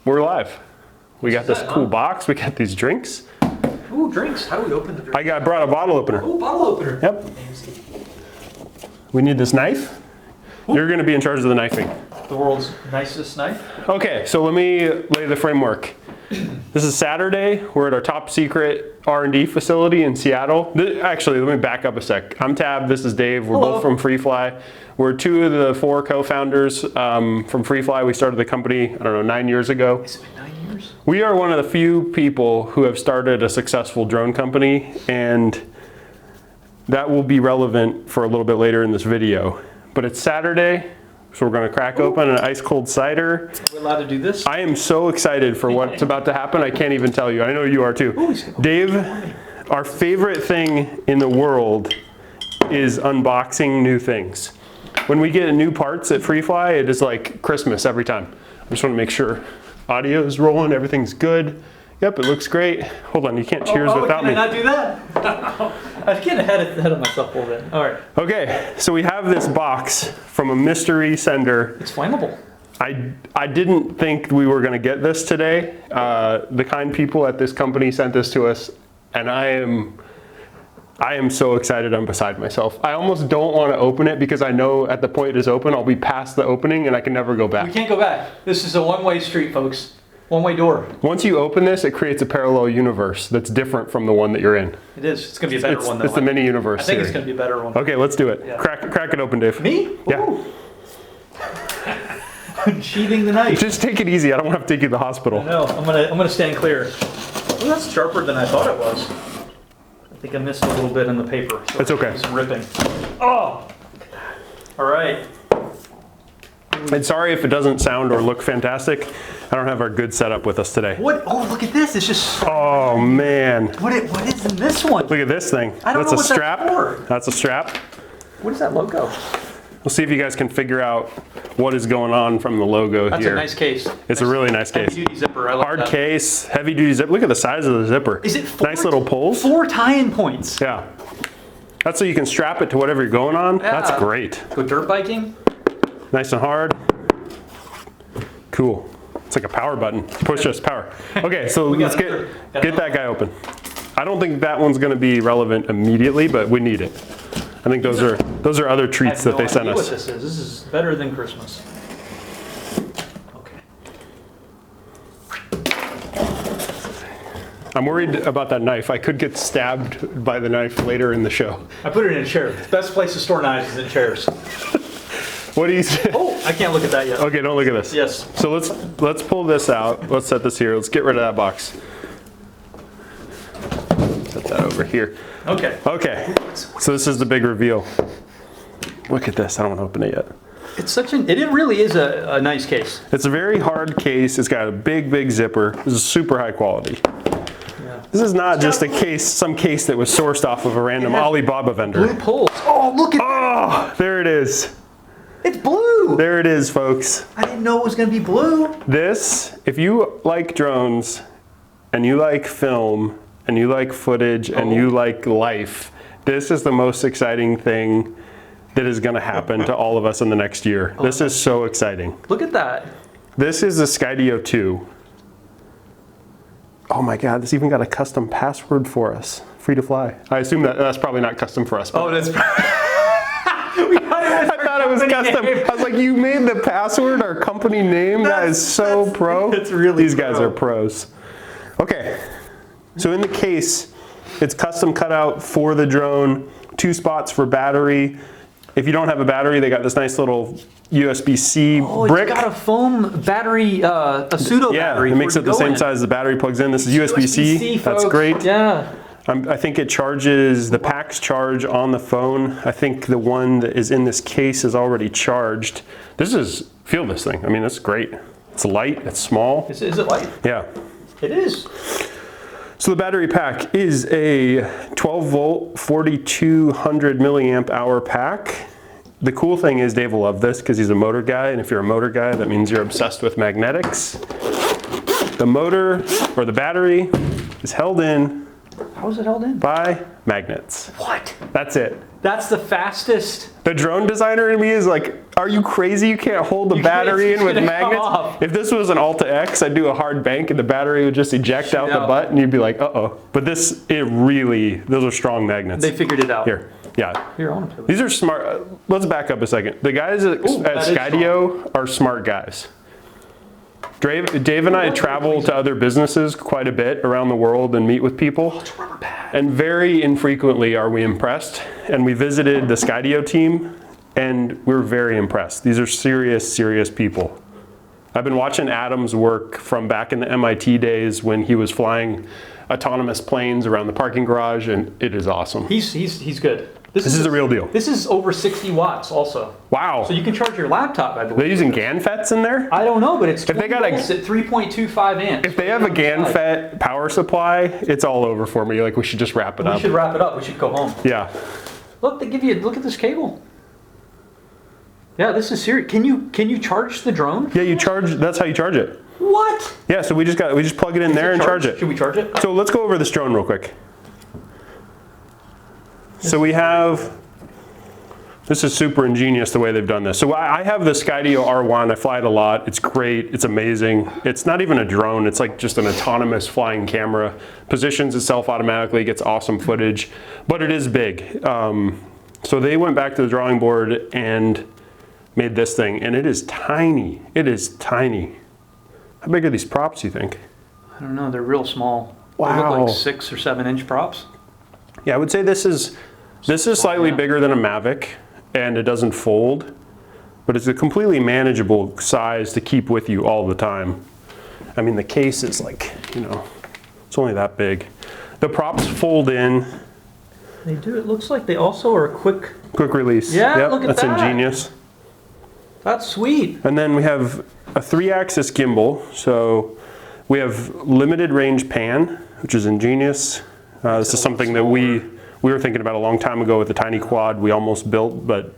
We're live. We got this cool box. We got these drinks. Ooh, drinks. How do we open the drink? I brought a bottle opener. Ooh, bottle opener. Yep. We need this knife. Ooh. You're going to be in charge of the knifing. The world's nicest knife. Okay, so let me lay the framework. This is Saturday. We're at our top secret R&D facility in Seattle. Actually, let me back up a sec. I'm Tabb. This is Dave. We're both from FreeFly. We're two of the four co-founders from FreeFly. We started the company, 9 years ago. Has it been 9 years? We are one of the few people who have started a successful drone company, and that will be relevant for a little bit later in this video. But it's Saturday. So we're going to crack open an ice cold cider. Are we allowed to do this? I am so excited for what's about to happen. I can't even tell you. I know you are too. Ooh, Dave, our favorite thing in the world is unboxing new things. When we get new parts at FreeFly, it is like Christmas every time. I just want to make sure audio is rolling, everything's good. Yep, it looks great. Hold on, you can't cheers without me. Can I not do that? I was getting ahead of myself a little bit. All right. Okay, so we have this box from a mystery sender. It's flammable. I didn't think we were going to get this today. The kind people at this company sent this to us, and I am so excited I'm beside myself. I almost don't want to open it because I know at the point it is open, I'll be past the opening and I can never go back. We can't go back. This is a one-way street, folks. One-way door. Once you open this, it creates a parallel universe that's different from the one that you're in. It is. It's going to be a better one, though. It's the mini universe. I think it's going to be a better one. Okay, let's do it. Yeah. Crack it open, Dave. Me? Yeah. Sheathing the knife. Just take it easy. I don't want to take you to the hospital. No, I'm gonna stand clear. Oh, that's sharper than I thought it was. I think I missed a little bit in the paper. So it's okay. It's ripping. Oh! All right. And sorry if it doesn't sound or look fantastic. I don't have our good setup with us today. What? Oh, look at this. It's just... Oh, man. What is in this one? Look at this thing. I don't know what strap. That's for. That's a strap. What is that logo? We'll see if you guys can figure out what is going on from the logo here. That's a nice case. It's a really nice case. Heavy duty zipper. I like Hard that. case, heavy duty zipper. Look at the size of the zipper. Is it nice little pulls? 4 tie-in points. Yeah. That's so you can strap it to whatever you're going on. Yeah. That's great. Go dirt biking. Nice and hard. Cool. It's like a power button. Push us, power. Okay, so let's get that guy open. I don't think that one's going to be relevant immediately, but we need it. I think those are other treats that they sent us. What this is. This is better than Christmas. Okay. I'm worried about that knife. I could get stabbed by the knife later in the show. I put it in a chair. The best place to store knives is in chairs. What do you say? Oh, I can't look at that yet. Okay, don't look at this. Yes. So let's pull this out. Let's set this here. Let's get rid of that box. Set that over here. Okay. Okay. So this is the big reveal. Look at this. I don't want to open it yet. It's it really is a nice case. It's a very hard case. It's got a big zipper. This is super high quality. Yeah. This is not just a case, some case that was sourced off of a random Alibaba vendor. Blue pulls. Oh, look at that. Oh, there it is. It's blue. There it is, folks. I didn't know it was going to be blue. This, if you like drones and you like film and you like footage and you like life, this is the most exciting thing that is going to happen to all of us in the next year. This is so exciting. Look at that. This is the Skydio 2. Oh my God, this even got a custom password for us. Free to fly. I assume that's probably not custom for us. Oh, that's... I thought it was custom. I was like, you made the password our company name? That is so pro. It's really These guys are pros. Okay, so in the case, it's custom cut out for the drone, 2 spots for battery. If you don't have a battery, they got this nice little USB-C brick. It's got a foam battery, a pseudo battery. Yeah, it makes it the same size the battery plugs in. This is USB-C. That's great. Yeah. I think it charges, the packs charge on the phone. I think the one that is in this case is already charged. Feel this thing. I mean, it's great. It's light, it's small. Is it light? Yeah. It is. So the battery pack is a 12 volt, 4200 milliamp hour pack. The cool thing is Dave will love this because he's a motor guy, and if you're a motor guy, that means you're obsessed with magnetics. The motor, or the battery, is held in How is it held in? By magnets. What? That's it. That's the fastest. The drone designer in me is like, are you crazy? You can't hold the battery in with magnets? If this was an Alta X, I'd do a hard bank and the battery would just eject out the butt and you'd be like, uh-oh. But this, those are strong magnets. They figured it out. Here, yeah. Here, I want to play with These are smart. Let's back up a second. The guys at Skydio are smart guys. Dave and I travel to other businesses quite a bit around the world and meet with people. And very infrequently are we impressed. And we visited the Skydio team and we're very impressed. These are serious, serious people. I've been watching Adam's work from back in the MIT days when he was flying autonomous planes around the parking garage, and it is awesome. He's good. This is the real deal. This is over 60 watts also. Wow. So you can charge your laptop, I believe. They're using GaNFETs in there? I don't know, but it's 20 if they got volts at 3.25 amps. If they have a GaNFET power supply, it's all over for me. Like, we should just wrap it up. We should wrap it up. We should go home. Yeah. Look, they give you, look at this cable. Yeah, this is serious. Can you charge the drone? Yeah, you charge, that's how you charge it. What? Yeah, so we just plug it in there and charge it. Should we charge it? So let's go over this drone real quick. So we have, this is super ingenious the way they've done this. So I have the Skydio R1, I fly it a lot, it's great, it's amazing. It's not even a drone, it's like just an autonomous flying camera. Positions itself automatically, gets awesome footage, but it is big. So they went back to the drawing board and made this thing, and it is tiny. It is tiny. How big are these props, you think? I don't know, they're real small. Wow. They look like 6 or 7 inch props. Yeah, I would say this is slightly bigger than a Mavic, and it doesn't fold, but it's a completely manageable size to keep with you all the time. I mean, the case is like, you know, it's only that big. The props fold in. They do, it looks like they also are a quick release. Yeah, yep, look at that's that. ingenious. That's sweet. And then we have a 3-axis gimbal. So we have limited range pan, which is ingenious. This is something that we were thinking about a long time ago with the tiny quad we almost built but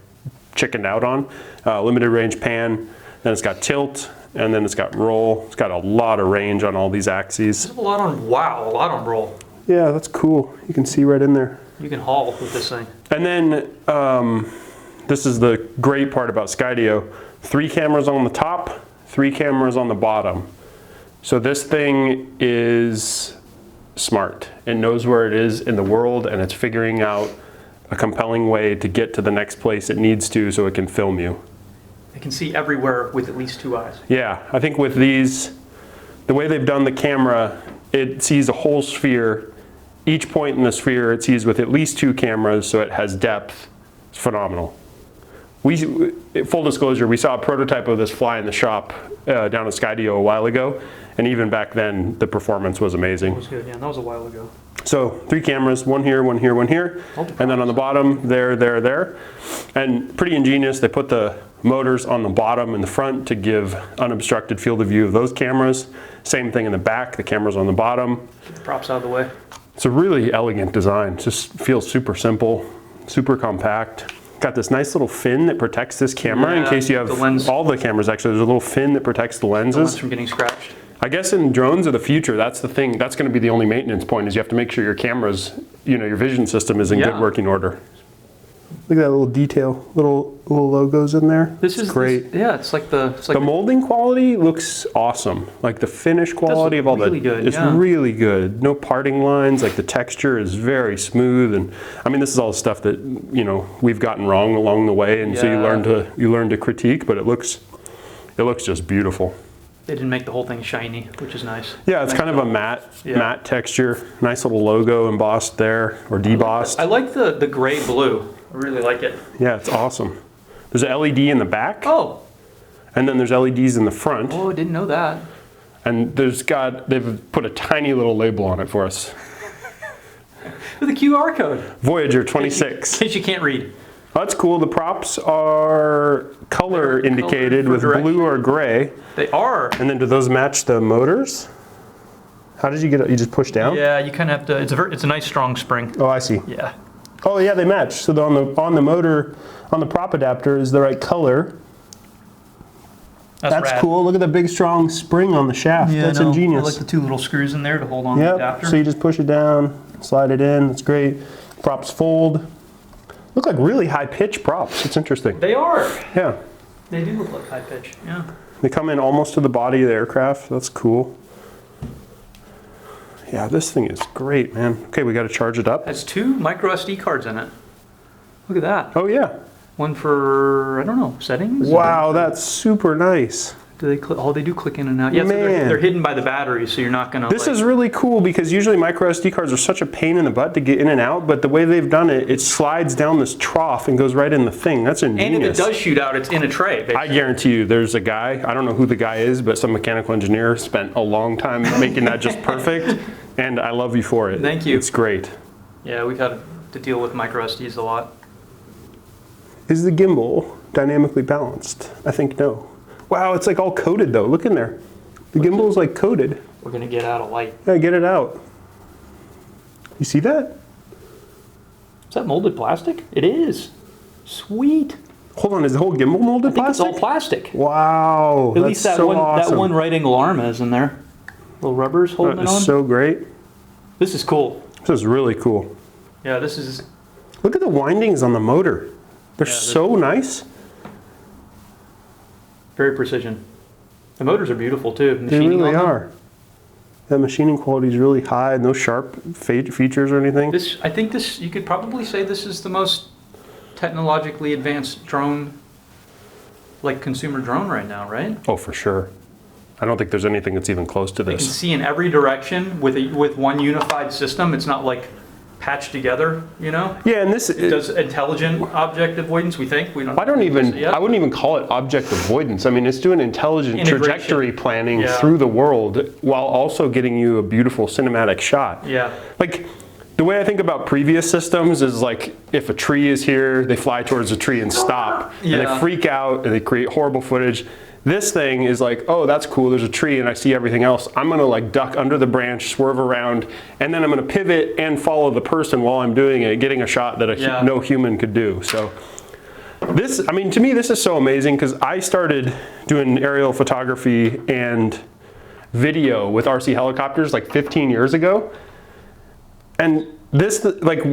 chickened out on. Limited range pan, then it's got tilt, and then it's got roll. It's got a lot of range on all these axes. There's a lot on roll. Yeah, that's cool. You can see right in there. You can haul with this thing. And then this is the great part about Skydio. 3 cameras on the top, 3 cameras on the bottom. So this thing is smart. It knows where it is in the world, and it's figuring out a compelling way to get to the next place it needs to so it can film you. It can see everywhere with at least 2 eyes. Yeah, I think with these, the way they've done the camera, it sees a whole sphere. Each point in the sphere it sees with at least 2 cameras, so it has depth. It's phenomenal. Full disclosure, we saw a prototype of this fly in the shop down at Skydio a while ago, and even back then the performance was amazing. It was good, yeah, that was a while ago. So 3 cameras, 1 here, 1 here, 1 here, and then on the bottom, there, and pretty ingenious. They put the motors on the bottom and the front to give unobstructed field of view of those cameras. Same thing in the back, the cameras on the bottom. Get the props out of the way. It's a really elegant design. Just feels super simple, super compact. Got this nice little fin that protects this camera in case you have all the cameras. Actually, there's a little fin that protects the lenses. The lens from getting scratched. I guess in drones of the future, that's the thing. That's going to be the only maintenance point, is you have to make sure your cameras, you know, your vision system is in good working order. Look at that little detail, little logos in there. This is great. It's like the molding quality looks awesome. Like the finish quality of all really good. It's really good. No parting lines. Like the texture is very smooth, and I mean, this is all stuff that, you know, we've gotten wrong along the way, and so you learn to critique. But it looks just beautiful. They didn't make the whole thing shiny, which is nice. Yeah, it's kind of a matte texture. Nice little logo embossed there, or debossed. I like the gray blue. I really like it. Yeah, it's awesome. There's an LED in the back. Oh. And then there's LEDs in the front. Oh, I didn't know that. And they've put a tiny little label on it for us. With a QR code. Voyager 26. In case you can't read. Oh, that's cool. The props are color indicated with blue or gray. They are. And then do those match the motors? How did you get it? You just push down? Yeah, you kind of have to. It's a nice strong spring. Oh, I see. Yeah. Oh, yeah, they match. So on the motor, on the prop adapter is the right color. That's cool. Look at the big strong spring on the shaft. Yeah, that's ingenious. I like the 2 little screws in there to hold on the adapter. So you just push it down. Slide it in, that's great. Props fold. Look like really high pitch props. It's interesting. They are. Yeah. They do look like high pitch, yeah. They come in almost to the body of the aircraft. That's cool. Yeah, this thing is great, man. Okay, we got to charge it up. Has 2 micro SD cards in it. Look at that. Oh yeah. One for, I don't know, settings? Wow, that's super nice. Do they click? Oh, they do click in and out. Yeah, so they're hidden by the battery, so you're not gonna. This is really cool because usually micro SD cards are such a pain in the butt to get in and out, but the way they've done it, it slides down this trough and goes right in the thing. That's ingenious. And if it does shoot out, it's in a tray, basically. I guarantee you, there's a guy, I don't know who the guy is, but some mechanical engineer spent a long time making that just perfect, and I love you for it. Thank you. It's great. Yeah, we've had to deal with micro SDs a lot. Is the gimbal dynamically balanced? I think no. Wow, it's like all coated though. Look in there. The gimbal is like coated. We're gonna get out of light. Yeah, get it out. You see that? Is that molded plastic? It is. Sweet. Hold on, is the whole gimbal molded plastic? It's all plastic. Wow, At least that so one awesome. that one right angle arm is in there. Little rubbers holding it on. That is so great. This is cool. This is really cool. Yeah, this is. Look at the windings on the motor. They're so nice. Very precision. The motors are beautiful too. They really are. That machining quality is really high. No sharp features or anything. I think this, you could probably say this is the most technologically advanced drone, like consumer drone right now, right? Oh, for sure. I don't think there's anything that's even close to You can this. see in every direction with one unified system. It's not like patched together, you know? Yeah, and this It does intelligent object avoidance, we think. I I wouldn't even call it object avoidance. I mean, it's doing intelligent Integration. trajectory planning through the world while also getting you a beautiful cinematic shot. Yeah. Like, the way I think about previous systems is like, if a tree is here, they fly towards the tree and stop, and they freak out and they create horrible footage. This thing is like, oh, that's cool, there's a tree and I see everything else. I'm gonna like duck under the branch, swerve around, and then I'm gonna pivot and follow the person while I'm doing it, getting a shot that no human could do. So this, I mean, to me, this is so amazing because I started doing aerial photography and video with RC helicopters like 15 years ago. And this, like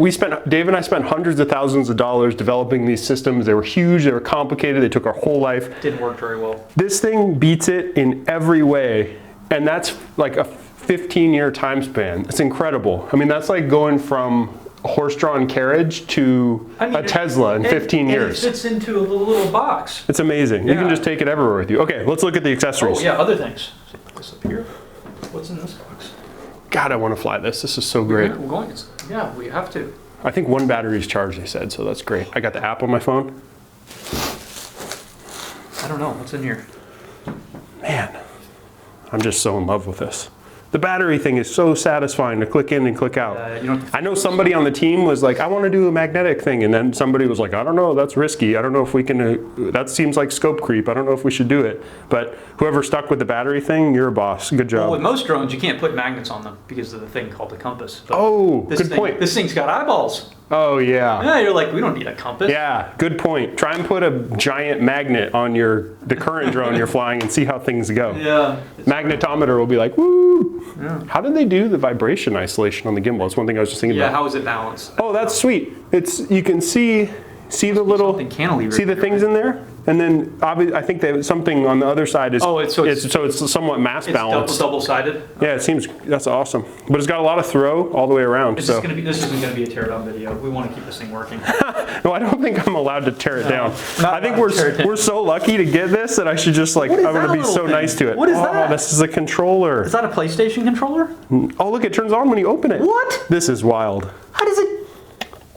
Dave and I spent hundreds of thousands of dollars developing these systems. They were huge, they were complicated, they took our whole life. Didn't work very well. This thing beats it in every way. And that's like a 15-year time span. It's incredible. I mean, that's like going from a horse-drawn carriage to a Tesla in 15 years. It fits into a little box. It's amazing. You can just take it everywhere with you. Okay, let's look at the accessories. Oh yeah, other things. Put this up here. What's in this box? God, I want to fly this. This is so great. We're going. Yeah, we have to. I think one battery is charged, they said, so that's great. I got the app on my phone. I don't know. What's in here? Man, I'm just so in love with this. The battery thing is so satisfying to click in and click out. I know somebody on the team was like, I want to do a magnetic thing. And then somebody was like, I don't know, that's risky. I don't know if we can, that seems like scope creep. I don't know if we should do it. But whoever stuck with the battery thing, you're a boss. Good job. Well, with most drones, you can't put magnets on them because of the thing called the compass. But good point. This thing's got eyeballs. Oh, yeah. Yeah, you're like, we don't need a compass. Yeah, good point. Try and put a giant magnet on the current drone you're flying and see how things go. Yeah. Magnetometer will be like, woo. Yeah. How did they do the vibration isolation on the gimbal? That's one thing I was just thinking about. Yeah, how is it balanced? Oh, that's sweet. You can see the little, see the things in there? And then I think they have something on the other side is it's somewhat mass balanced. It's double-sided? Yeah, it seems, that's awesome. But it's got a lot of throw all the way around. This isn't going to be a teardown video. We want to keep this thing working. No, I don't think I'm allowed to tear it down. I think we're so lucky to get this that I should just like, I'm going to be so nice to it. What is that? This is a controller. Is that a PlayStation controller? Oh, look, it turns on when you open it. What? This is wild. How does it?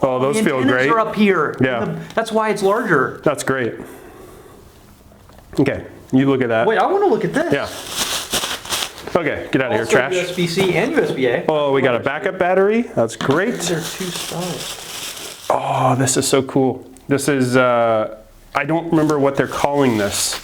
Oh, those feel great. The antennas are up here. Yeah. That's why it's larger. That's great. Okay, you look at that. Wait, I want to look at this. Yeah. Okay, get out of here, trash. USB-C and USB-A. Oh, we got a backup battery. That's great. There's two styles. Oh, this is so cool. This is, I don't remember what they're calling this.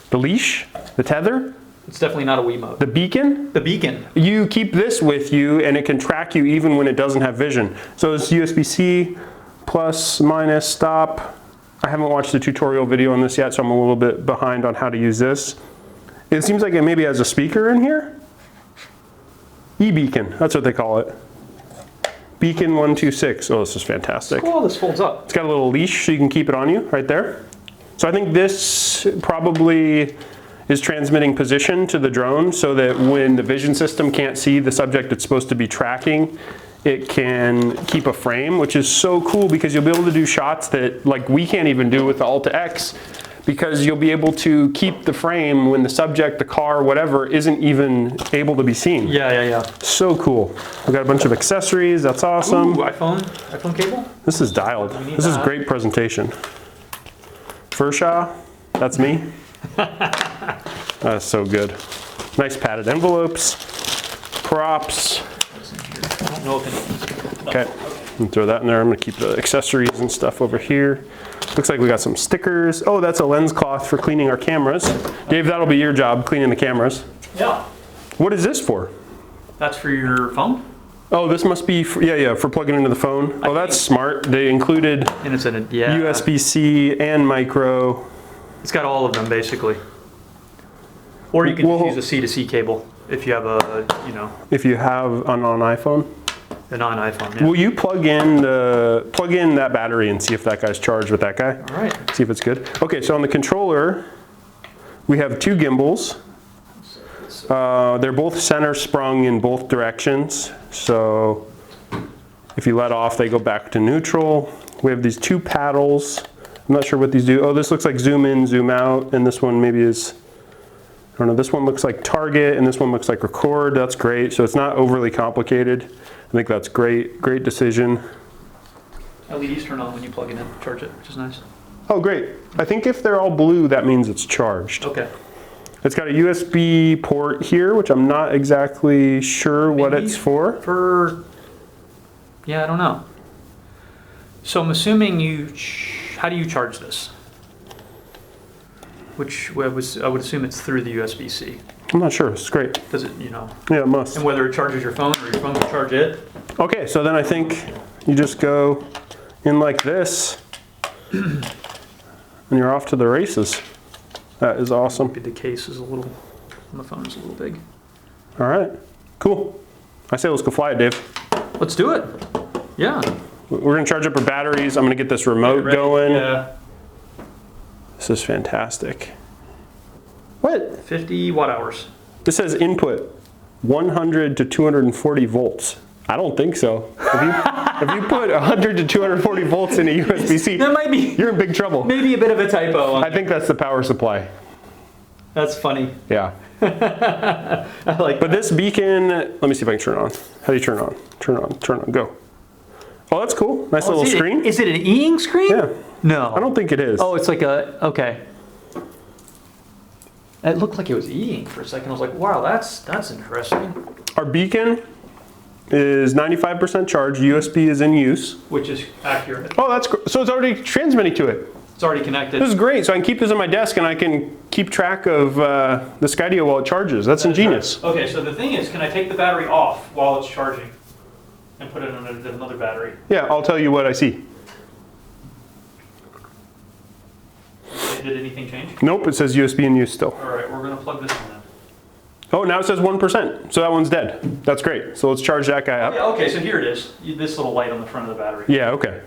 The leash? The tether? It's definitely not a Wiimote. The beacon? The beacon. You keep this with you and it can track you even when it doesn't have vision. So it's USB-C, plus, minus, stop. I haven't watched the tutorial video on this yet, so I'm a little bit behind on how to use this. It seems like it maybe has a speaker in here. E-beacon, that's what they call it. Beacon 126. Oh, this is fantastic. Cool, this folds up. It's got a little leash so you can keep it on you right there. So I think this probably is transmitting position to the drone so that when the vision system can't see the subject it's supposed to be tracking, it can keep a frame, which is so cool because you'll be able to do shots that like we can't even do with the Alta X, because you'll be able to keep the frame when the subject, the car, whatever, isn't even able to be seen. Yeah. So cool. We've got a bunch of accessories. That's awesome. Ooh, iPhone cable? This is dialed. This is great presentation. Furshaw, that's me. That's so good. Nice padded envelopes, props. I don't know if it. Okay, and throw that in there. I'm gonna keep the accessories and stuff over here. Looks like we got some stickers. Oh, that's a lens cloth for cleaning our cameras. Dave, that'll be your job, cleaning the cameras. Yeah. What is this for? That's for your phone? Oh, this must be, for, yeah, for plugging into the phone. Oh, that's smart. They included And it's in a, yeah. USB-C and micro. It's got all of them, basically. Or you can just use a C-to-C cable if you have a, If you have an iPhone. a non-iPhone, yeah. Will you plug in that battery and see if that guy's charged with that guy? All right. See if it's good. Okay, so on the controller, we have two gimbals. They're both center sprung in both directions. So if you let off, they go back to neutral. We have these two paddles. I'm not sure what these do. Oh, this looks like zoom in, zoom out, and this one maybe is, I don't know, this one looks like target, and this one looks like record. That's great. So it's not overly complicated. I think that's great. Great decision. LEDs turn on when you plug it in, charge it, which is nice. Oh, great. I think if they're all blue, that means it's charged. Okay. It's got a USB port here, which I'm not exactly sure what it's for. Yeah, I don't know. So I'm assuming how do you charge this? Which I would assume it's through the USB-C. I'm not sure. It's great. Does it, Yeah, it must. And whether it charges your phone or your phone will charge it. Okay, so then I think you just go in like this, and you're off to the races. That is awesome. The case is a little, on the phone is a little big. All right, cool. I say let's go fly it, Dave. Let's do it. Yeah. We're gonna charge up our batteries. I'm gonna get this remote going. Yeah. This is fantastic. What? 50 watt hours. This says input 100 to 240 volts. I don't think so. If you put 100 to 240 volts in a USB-C, That might be. you're in big trouble. Maybe a bit of a typo. I think that's the power supply. That's funny. Yeah. I like But this beacon, let me see if I can turn it on. How do you turn it on? Turn it on, turn it on, go. Oh, that's cool. Nice little screen. Is it an e-ink screen? Yeah. No. I don't think it is. Oh, it's like okay. It looked like it was e-ink for a second. I was like, wow, that's interesting. Our beacon is 95% charged. USB is in use. Which is accurate. Oh, that's so it's already transmitting to it. It's already connected. This is great. So I can keep this on my desk and I can keep track of the Skydio while it charges. That's ingenious. Right. Okay, so the thing is, can I take the battery off while it's charging and put it on another battery? Yeah, I'll tell you what I see. Did anything change? Nope, it says USB in use still. All right, we're going to plug this in then. Oh, now it says 1%. So that one's dead. That's great. So let's charge that guy up. Yeah, okay, so here it is. This little light on the front of the battery. Yeah, okay.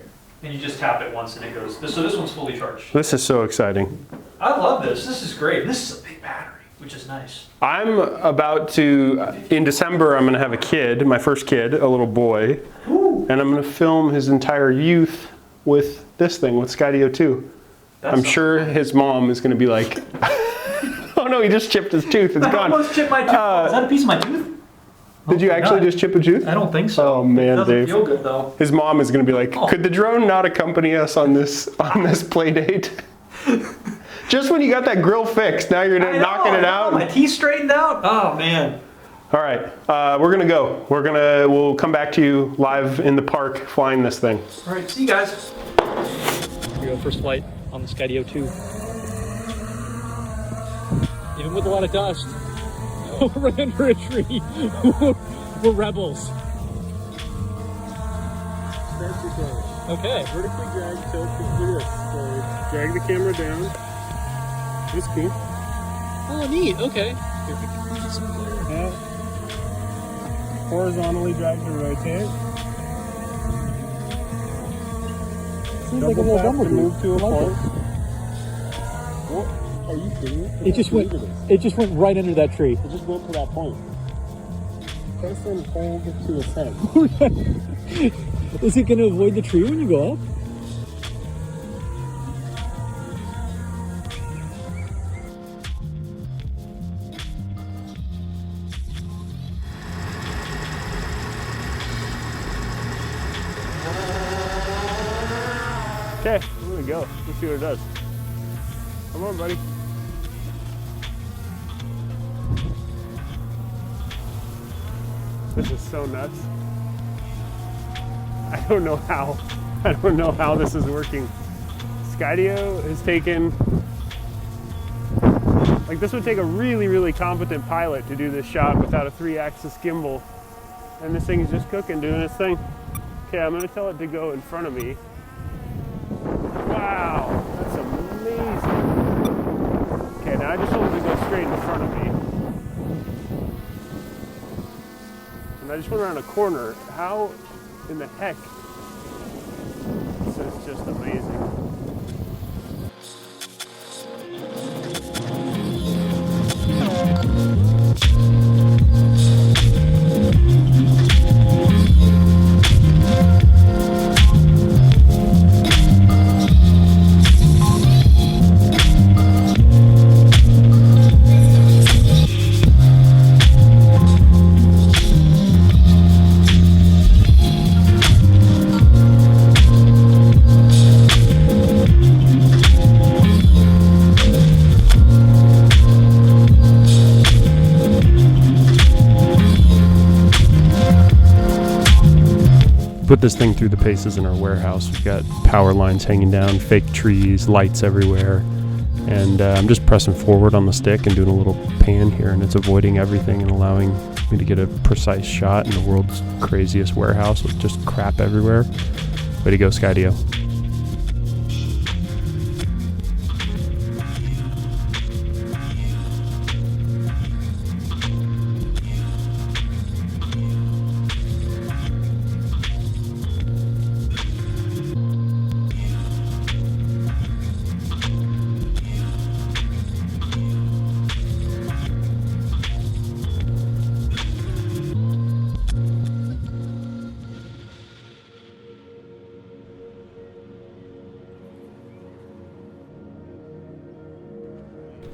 And you just tap it once and it goes. So this one's fully charged. This is so exciting. I love this. This is great. This is a big battery, which is nice. I'm about to, in December, I'm going to have a kid, my first kid, a little boy. Ooh. And I'm going to film his entire youth with this thing, with Skydio 2. I'm sure his mom is going to be like, oh no, he just chipped his tooth. It's I gone. almost chipped my tooth. Is that a piece of my tooth? Did you actually just chip a tooth? I don't think so. Oh man, it doesn't Dave. feel good though. His mom is going to be like, could the drone not accompany us on this play date? Just when you got that grill fixed, now you're knocking it out. My teeth straightened out. Oh man. All right, we're gonna go. We'll come back to you live in the park flying this thing. All right, see you guys. Here we go, first flight on the Skydio 2. Even with a lot of dust, we're under a tree. We're rebels. Okay. Vertically drag, tilt, look at this. Drag the camera down. That's cool. Oh, neat. Okay. Horizontally drag to rotate. seems like a little Bumblebee. Move to a I like point. it. What? Are you kidding me? It just went right under that tree. It just went to that point. Press and hold to ascend. Is it going to avoid the tree when you go up? Okay, I'm gonna go. Let's see what it does. Come on, buddy. This is so nuts. I don't know how this is working. Skydio has taken, like this would take a really, really competent pilot to do this shot without a 3-axis gimbal. And this thing's just cooking, doing its thing. Okay, I'm gonna tell it to go in front of me. Wow, that's amazing. Okay, now I just told it to go straight in front of me. And I just went around a corner. How in the heck? This is just amazing. Put this thing through the paces in our warehouse. We've got power lines hanging down, fake trees, lights everywhere. And I'm just pressing forward on the stick and doing a little pan here, and it's avoiding everything and allowing me to get a precise shot in the world's craziest warehouse with just crap everywhere. Way to go, Skydio.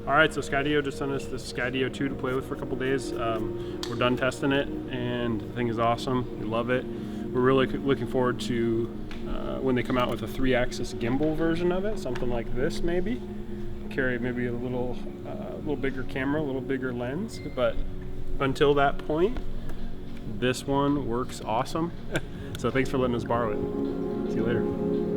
All right, so Skydio just sent us this Skydio 2 to play with for a couple days. We're done testing it, and the thing is awesome. We love it. We're really looking forward to when they come out with a 3-axis gimbal version of it, something like this maybe. Carry maybe a little bigger camera, a little bigger lens. But until that point, this one works awesome. So thanks for letting us borrow it. See you later.